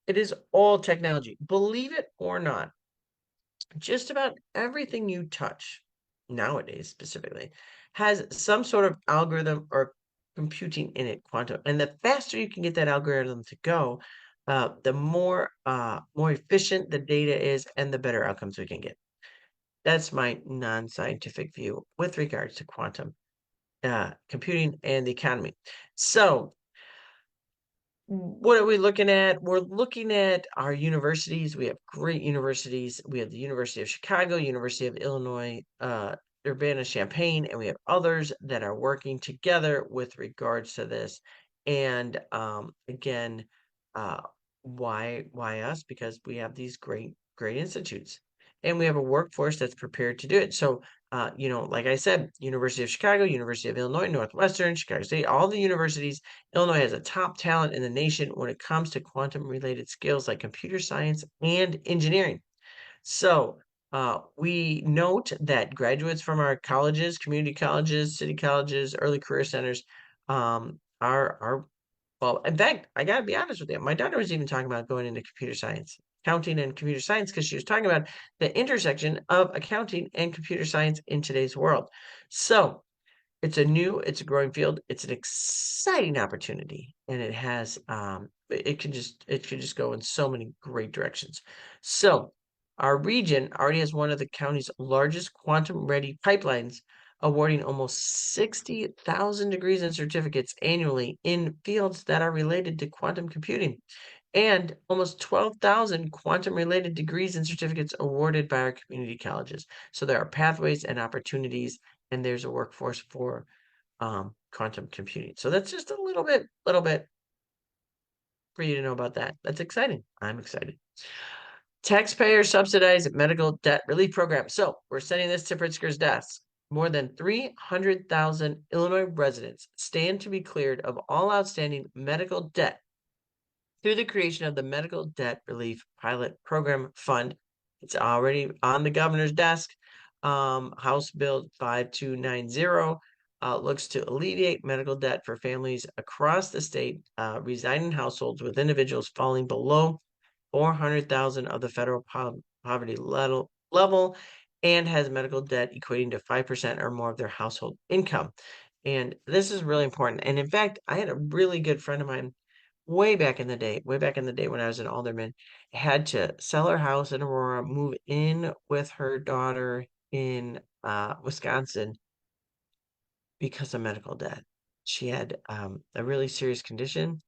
it is all technology. Believe it or not, just about everything you touch nowadays specifically has some sort of algorithm or computing in it, quantum. And the faster you can get that algorithm to go, the more efficient the data is and the better outcomes we can get. That's my non-scientific view with regards to quantum computing and the economy. So What are we looking at? We're looking at our universities. We have great universities. We have the University of Chicago, University of Illinois, Urbana-Champaign, and we have others that are working together with regards to this. And again, uh, why us? Because we have these great institutes, and we have a workforce that's prepared to do it. So like I said, University of Chicago, University of Illinois, Northwestern, Chicago State, all the universities. Illinois has a top talent in the nation when it comes to quantum related skills like computer science and engineering. So we note that graduates from our colleges, community colleges, city colleges, early career centers are well, in fact, I got to be honest with you. My daughter was even talking about going into computer science, accounting and computer science, because she was talking about the intersection of accounting and computer science in today's world. So it's a growing field. It's an exciting opportunity, and it can just go in so many great directions. So our region already has one of the county's largest quantum ready pipelines, awarding almost 60,000 degrees and certificates annually in fields that are related to quantum computing, and almost 12,000 quantum related degrees and certificates awarded by our community colleges. So there are pathways and opportunities, and there's a workforce for quantum computing. So that's just a little bit for you to know about that. That's exciting. I'm excited. Taxpayer subsidized medical debt relief program. So we're sending this to Pritzker's desk. More than 300,000 Illinois residents stand to be cleared of all outstanding medical debt through the creation of the Medical Debt Relief Pilot Program Fund. It's already on the governor's desk. House Bill 5290 looks to alleviate medical debt for families across the state residing in households with individuals falling below 400,000 of the federal poverty level and has medical debt equating to 5% or more of their household income. And this is really important. And in fact, I had a really good friend of mine way back in the day when I was an alderman, had to sell her house in Aurora, move in with her daughter in Wisconsin because of medical debt. She had a really serious condition,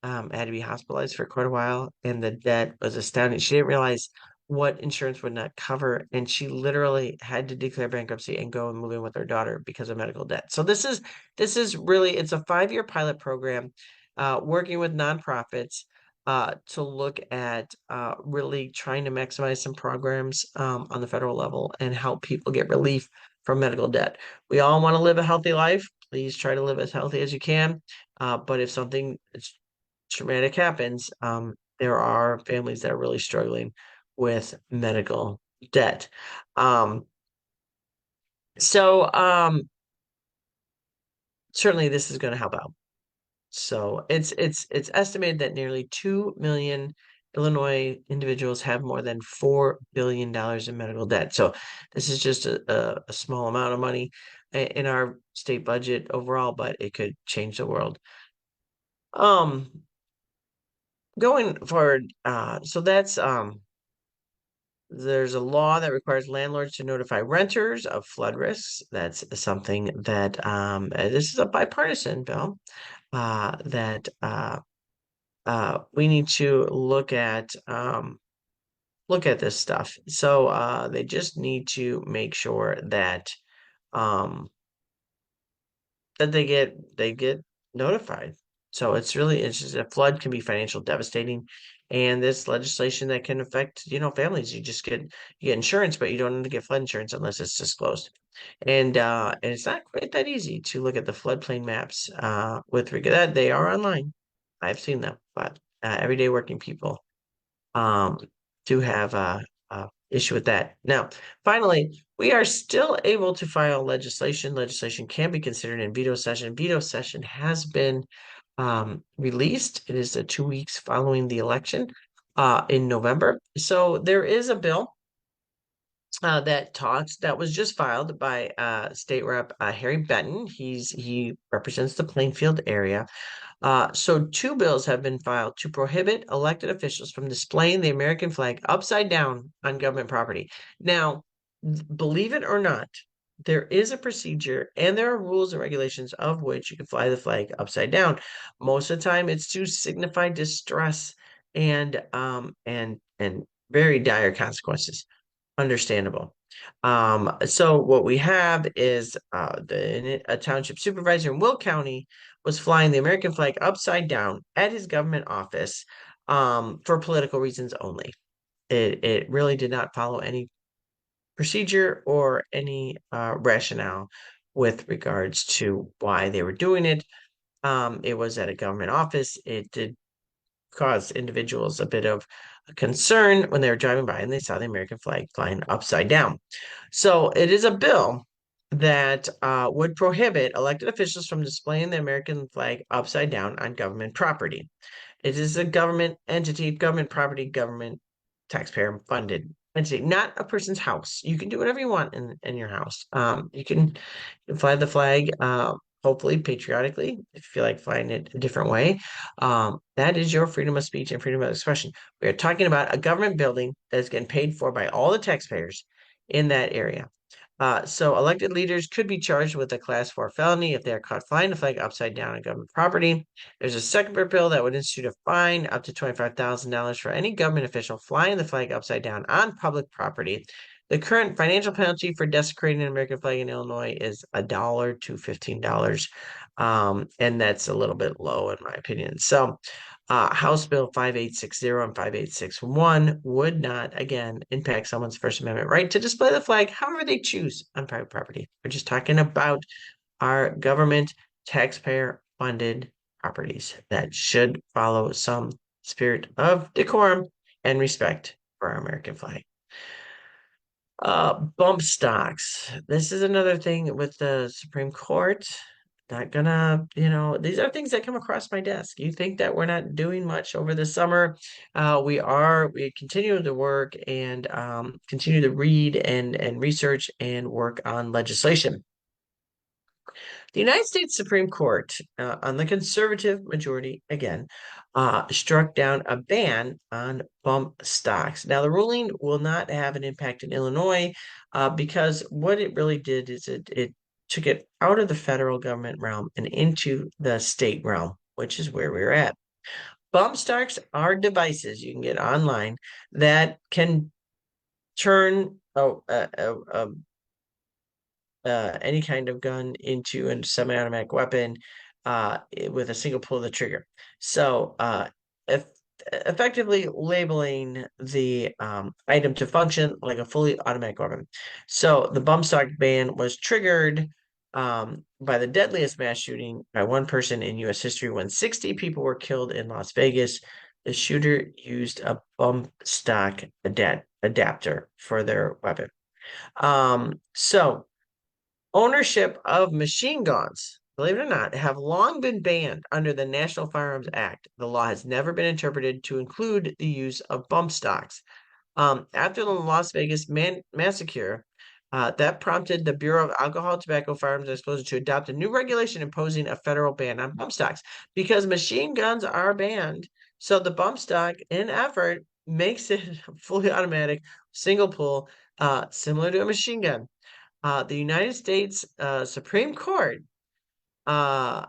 had to be hospitalized for quite a while, and the debt was astounding. She didn't realize what insurance would not cover, and she literally had to declare bankruptcy and go and move in with her daughter because of medical debt. So this is really it's a 5-year pilot program, working with nonprofits to look at really trying to maximize some programs on the federal level and help people get relief from medical debt. We all want to live a healthy life. Please try to live as healthy as you can. But if something traumatic happens, there are families that are really struggling with medical debt. Um, so certainly this is going to help out. So it's estimated that nearly 2 million Illinois individuals have more than $4 billion in medical debt. So this is just a small amount of money in our state budget overall, but it could change the world. Um, Going forward, so that's there's a law that requires landlords to notify renters of flood risks. That's something that this is a bipartisan bill that we need to look at this stuff. So they just need to make sure that um, they get notified. So it's just a flood can be financial devastating, and this legislation that can affect families. You get insurance, but you don't have to get flood insurance unless it's disclosed. And it's not quite that easy to look at the floodplain maps with regard that they are online. I've seen them, but everyday working people um, do have a issue with that. Now, finally, we are still able to file legislation. Legislation can be considered in veto session. Veto session has been released. It is 2 weeks following the election in November. So there is a bill that was just filed by State Rep Harry Benton. He represents the Plainfield area. So 2 bills have been filed to prohibit elected officials from displaying the American flag upside down on government property. Now, believe it or not, there is a procedure and there are rules and regulations of which you can fly the flag upside down. Most of the time, it's to signify distress and very dire consequences. Understandable. So what we have is a township supervisor in Will County was flying the American flag upside down at his government office for political reasons only. It really did not follow any procedure or any rationale with regards to why they were doing it. It was at a government office. It did cause individuals a bit of concern when they were driving by and they saw the American flag flying upside down. So it is a bill that would prohibit elected officials from displaying the American flag upside down on government property. It is a government entity, government property, government taxpayer funded entity, not a person's house. You can do whatever you want in your house. You can fly the flag, hopefully patriotically, if you feel like flying it a different way. That is your freedom of speech and freedom of expression. We are talking about a government building that is getting paid for by all the taxpayers in that area. So elected leaders could be charged with a class 4 felony if they are caught flying the flag upside down on government property. There's a separate bill that would institute a fine up to $25,000 for any government official flying the flag upside down on public property. The current financial penalty for desecrating an American flag in Illinois is $1 to $15. And that's a little bit low in my opinion. So House Bill 5860 and 5861 would not, again, impact someone's First Amendment right to display the flag however they choose on private property. We're just talking about our government taxpayer funded properties that should follow some spirit of decorum and respect for our American flag. Bump stocks. This is another thing with the Supreme Court. Not gonna, these are things that come across my desk. You think that we're not doing much over the summer? We continue to work and continue to read and research and work on legislation. The United States Supreme Court, on the conservative majority again, struck down a ban on bump stocks. Now, the ruling will not have an impact in Illinois because what it really did is it took it out of the federal government realm and into the state realm, which is where we're at. Bump stocks are devices you can get online that can turn any kind of gun into a semi-automatic weapon with a single pull of the trigger. So if effectively labeling the item to function like a fully automatic weapon. So the bump stock ban was triggered by the deadliest mass shooting by one person in U.S. history when 60 people were killed in Las Vegas. The shooter used a bump stock adapter for their weapon. So ownership of machine guns, believe it or not, have long been banned under the National Firearms Act. The law has never been interpreted to include the use of bump stocks. After the Las Vegas massacre, that prompted the Bureau of Alcohol, Tobacco, Firearms, and Explosives to adopt a new regulation imposing a federal ban on bump stocks because machine guns are banned. So the bump stock, in effort, makes it fully automatic, single pull, similar to a machine gun. The United States Supreme Court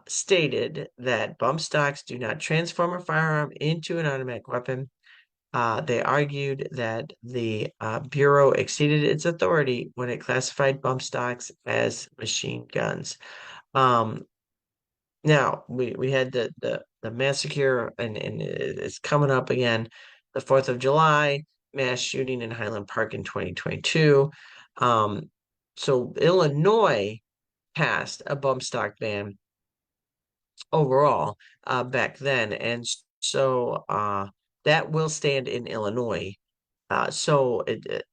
stated that bump stocks do not transform a firearm into an automatic weapon. They argued that the Bureau exceeded its authority when it classified bump stocks as machine guns. Now, we had the massacre, and it's coming up again, the 4th of July mass shooting in Highland Park in 2022. So Illinois passed a bump stock ban overall back then, and so that will stand in Illinois.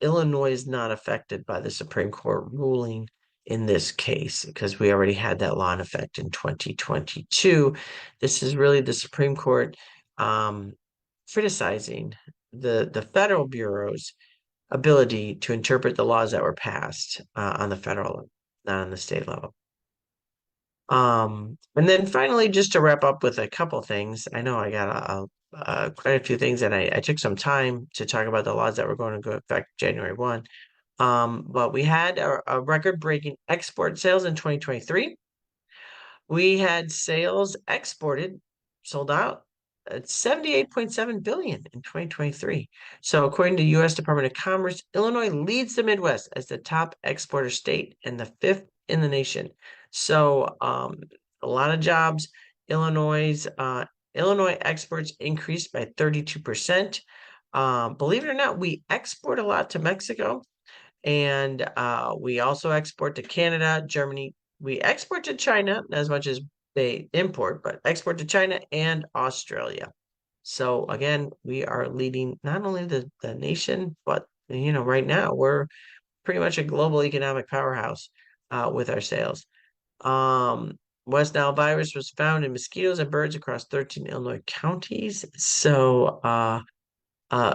Illinois is not affected by the Supreme Court ruling in this case because we already had that law in effect in 2022. This is really the Supreme Court criticizing the federal bureaus ability to interpret the laws that were passed on the federal level, not on the state level. And then finally, just to wrap up with a couple things, I know I got quite a few things, and I took some time to talk about the laws that were going to go effect January 1. But we had a record-breaking export sales in 2023. We had sales exported, sold out at 78.7 billion in 2023. So according to US Department of Commerce, Illinois leads the Midwest as the top exporter state and the fifth in the nation. So a lot of jobs. Illinois Illinois exports increased by 32%. Believe it or not, we export a lot to Mexico. And we also export to Canada, Germany. We export to China as much as they import, but export to China and Australia. So again, we are leading not only the nation, but right now we're pretty much a global economic powerhouse with our sales. West Nile virus was found in mosquitoes and birds across 13 Illinois counties. So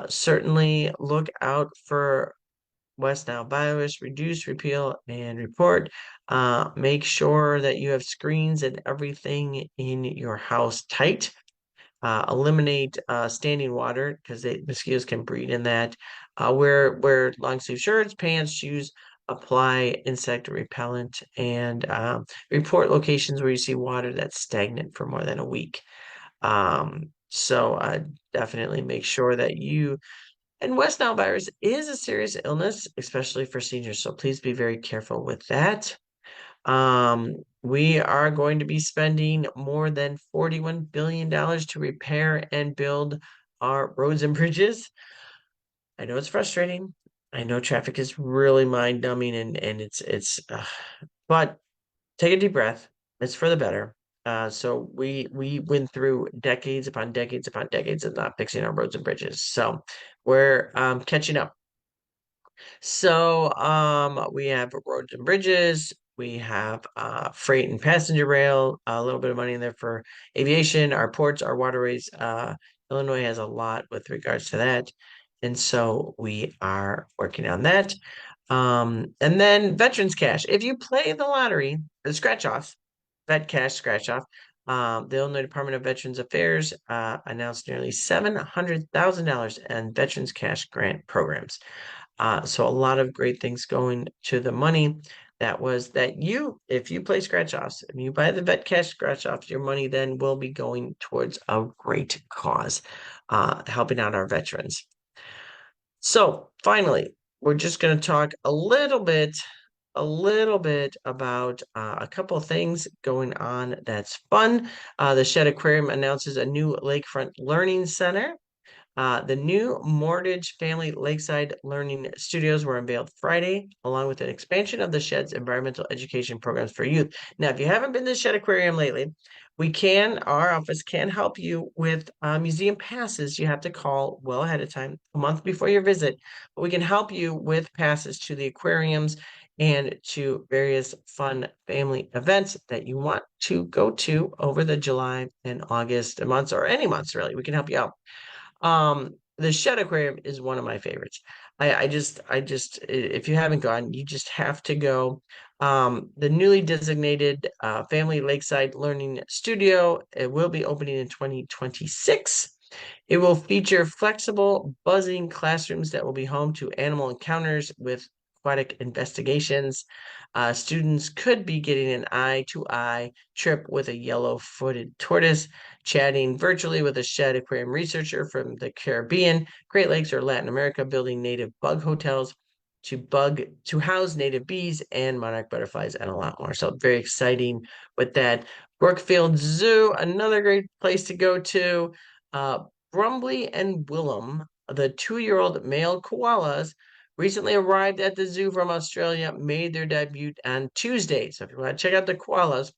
certainly look out for West Nile virus, reduce, repeal, and report. Make sure that you have screens and everything in your house tight. Eliminate standing water because mosquitoes can breed in that. Wear long sleeve shirts, pants, shoes. Apply insect repellent and report locations where you see water that's stagnant for more than a week. So definitely make sure that you and West Nile virus is a serious illness, especially for seniors. So please be very careful with that. We are going to be spending more than $41 billion to repair and build our roads and bridges. I know it's frustrating. I know traffic is really mind numbing and but take a deep breath. It's for the better. So we went through decades upon decades upon decades of not fixing our roads and bridges. So we're catching up. So we have roads and bridges. We have freight and passenger rail. A little bit of money in there for aviation, our ports, our waterways. Illinois has a lot with regards to that, and so we are working on that. And then veterans cash. If you play the lottery, the scratch offs, vet cash scratch off. The Illinois Department of Veterans Affairs announced nearly $700,000 in veterans cash grant programs. So a lot of great things going to the money if you play scratch offs, if you buy the vet cash scratch offs, your money then will be going towards a great cause, helping out our veterans. So finally, we're just going to talk a little bit about a couple of things going on that's fun. The Shed Aquarium announces a new lakefront learning center. The new Mortgage Family Lakeside Learning Studios were unveiled Friday, along with an expansion of the Shed's environmental education programs for youth. Now, if you haven't been to the Shed Aquarium lately, our office can help you with museum passes. You have to call well ahead of time, a month before your visit, but we can help you with passes to the aquariums and to various fun family events that you want to go to over the July and August months, or any months really. We can help you out. The Shed Aquarium is one of my favorites. If you haven't gone, you just have to go. The newly designated Family Lakeside Learning Studio, it will be opening in 2026. It will feature flexible, buzzing classrooms that will be home to animal encounters with aquatic investigations. Students could be getting an eye-to-eye trip with a yellow-footed tortoise, chatting virtually with a Shed Aquarium researcher from the Caribbean, Great Lakes, or Latin America, building native bug hotels to house native bees and monarch butterflies and a lot more. So very exciting with that. Brookfield Zoo, another great place to go to. Brumbly and Willem, the 2-year-old male koalas, recently arrived at the zoo from Australia, made their debut on Tuesday. So if you want to check out the koalas,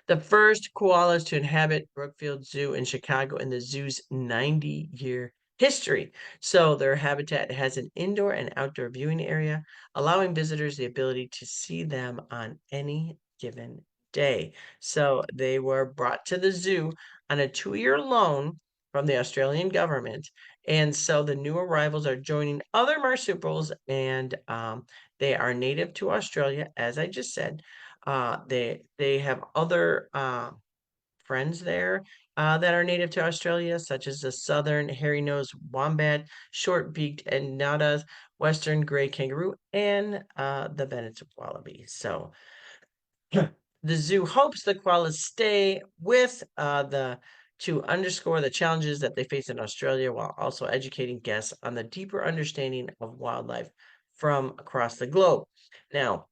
the first koalas to inhabit Brookfield Zoo in Chicago in the zoo's 90-year history. So their habitat has an indoor and outdoor viewing area, allowing visitors the ability to see them on any given day. So they were brought to the zoo on a 2-year loan from the Australian government. And so the new arrivals are joining other marsupials, and they are native to Australia, as I just said. They have other friends there, that are native to Australia, such as the southern hairy-nosed wombat, short-beaked anadas, western gray kangaroo, and the Venezuela wallaby. So the zoo hopes the koalas stay with the to underscore the challenges that they face in Australia while also educating guests on the deeper understanding of wildlife from across the globe. Now,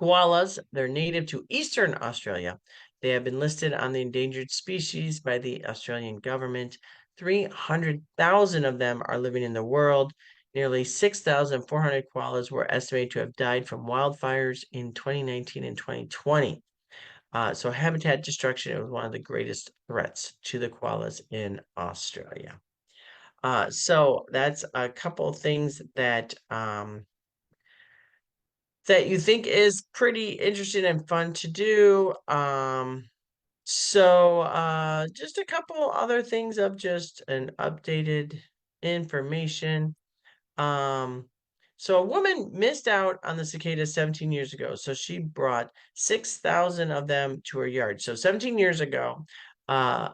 koalas, they're native to eastern Australia. They have been listed on the endangered species by the Australian government. 300,000 of them are living in the world. Nearly 6,400 koalas were estimated to have died from wildfires in 2019 and 2020. So habitat destruction was one of the greatest threats to the koalas in Australia. So that's a couple of things that you think is pretty interesting and fun to do. Just a couple other things of just an updated information. Um, so a woman missed out on the cicadas 17 years ago. So she brought 6,000 of them to her yard. So 17 years ago, uh,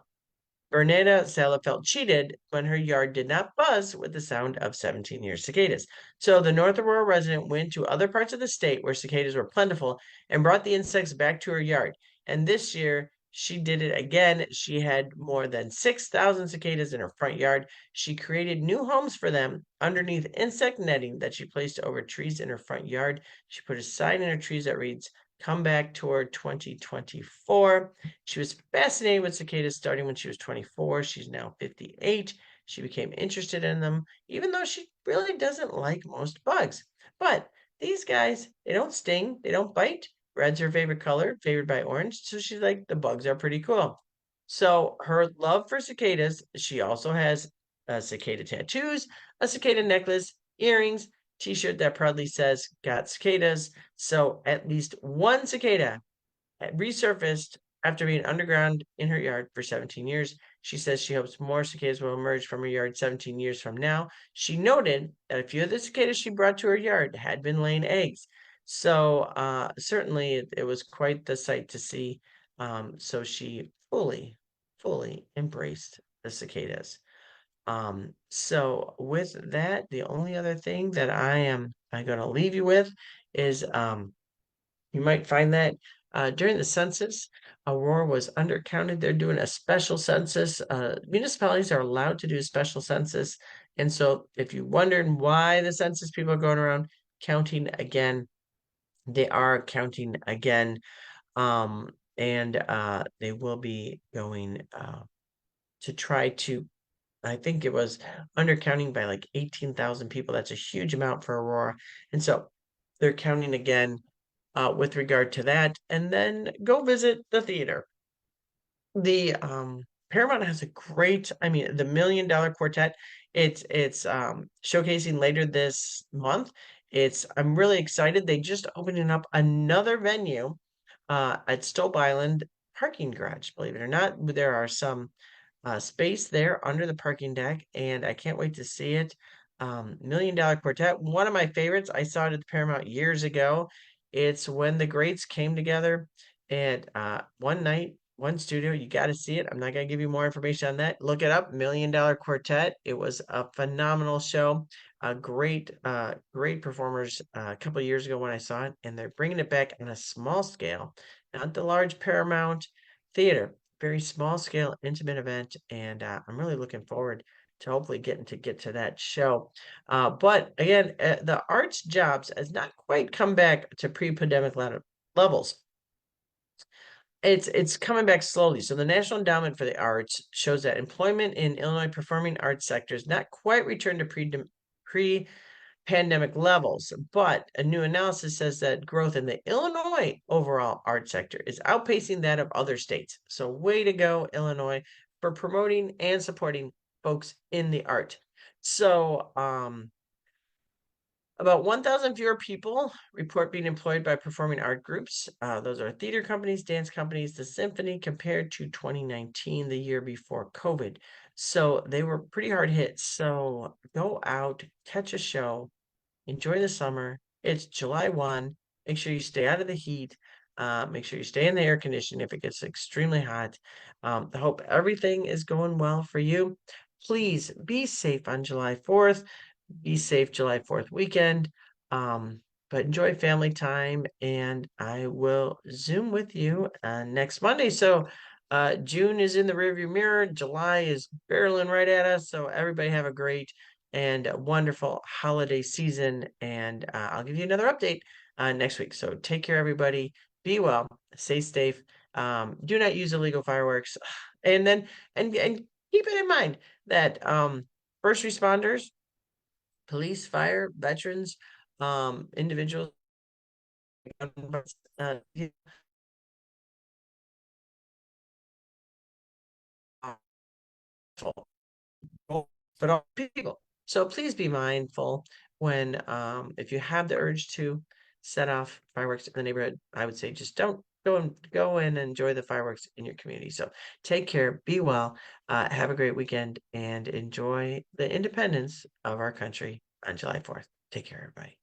Bernetta Sala felt cheated when her yard did not buzz with the sound of 17-year cicadas. So the North Aurora resident went to other parts of the state where cicadas were plentiful and brought the insects back to her yard. And this year, she did it again. She had more than 6,000 cicadas in her front yard. She created new homes for them underneath insect netting that she placed over trees in her front yard. She put a sign in her trees that reads, "Come back toward 2024. She was fascinated with cicadas starting when she was 24. She's now 58. She became interested in them, even though she really doesn't like most bugs. But these guys, they don't sting, they don't bite. Red's her favorite color, favored by orange. So she's like, the bugs are pretty cool. So her love for cicadas, she also has cicada tattoos, a cicada necklace, earrings, t-shirt that proudly says, "Got cicadas." So at least one cicada had resurfaced after being underground in her yard for 17 years. She says she hopes more cicadas will emerge from her yard 17 years from now. She noted that a few of the cicadas she brought to her yard had been laying eggs. So certainly it was quite the sight to see. So she fully embraced the cicadas. So with that, the only other thing that I'm going to leave you with is you might find that during the census, Aurora was undercounted. They're doing a special census. Municipalities are allowed to do a special census. And so if you wondered why the census people are going around counting again, they are counting again. And they will be going to try to, I think it was undercounting by like 18,000 people. That's a huge amount for Aurora. And so they're counting again with regard to that, and then go visit the theater. The Paramount has a great, I mean, the Million Dollar Quartet. It's showcasing later this month. It's I'm really excited. They just opening up another venue at Stope Island parking garage. Believe it or not, there are some space there under the parking deck, and I can't wait to see it. Million Dollar Quartet, one of my favorites. I saw it at the Paramount years ago. It's when the greats came together, and one night, one studio. You got to see it. I'm not going to give you more information on that. Look it up, Million Dollar Quartet. It was a phenomenal show. Great performers a couple of years ago when I saw it, and they're bringing it back on a small scale, not the large Paramount theater, very small scale, intimate event, and I'm really looking forward to hopefully get to that show. But again, the arts jobs has not quite come back to pre-pandemic levels. It's coming back slowly. So the National Endowment for the Arts shows that employment in Illinois performing arts sector is not quite returned to pre pandemic levels, but a new analysis says that growth in the Illinois overall art sector is outpacing that of other states. So, way to go, Illinois, for promoting and supporting folks in the art. So, about 1,000 fewer people report being employed by performing art groups. Those are theater companies, dance companies, the symphony, compared to 2019, the year before COVID. So they were pretty hard hit. So go out, catch a show, enjoy the summer. It's July 1. Make sure you stay out of the heat. Make sure you stay in the air conditioning if it gets extremely hot. I hope everything is going well for you. Please be safe on July 4th. Be safe July 4th weekend. Um, but enjoy family time, and I will Zoom with you next Monday. So June is in the rearview mirror. July is barreling right at us. So everybody have a great and wonderful holiday season. And I'll give you another update next week. So take care, everybody. Be well. Stay safe. Do not use illegal fireworks. And then and keep it in mind that first responders, police, fire, veterans, individuals, you know, but all people. So please be mindful when, if you have the urge to set off fireworks in the neighborhood, I would say just don't go and enjoy the fireworks in your community. So take care, be well, have a great weekend, and enjoy the independence of our country on July 4th. Take care, everybody.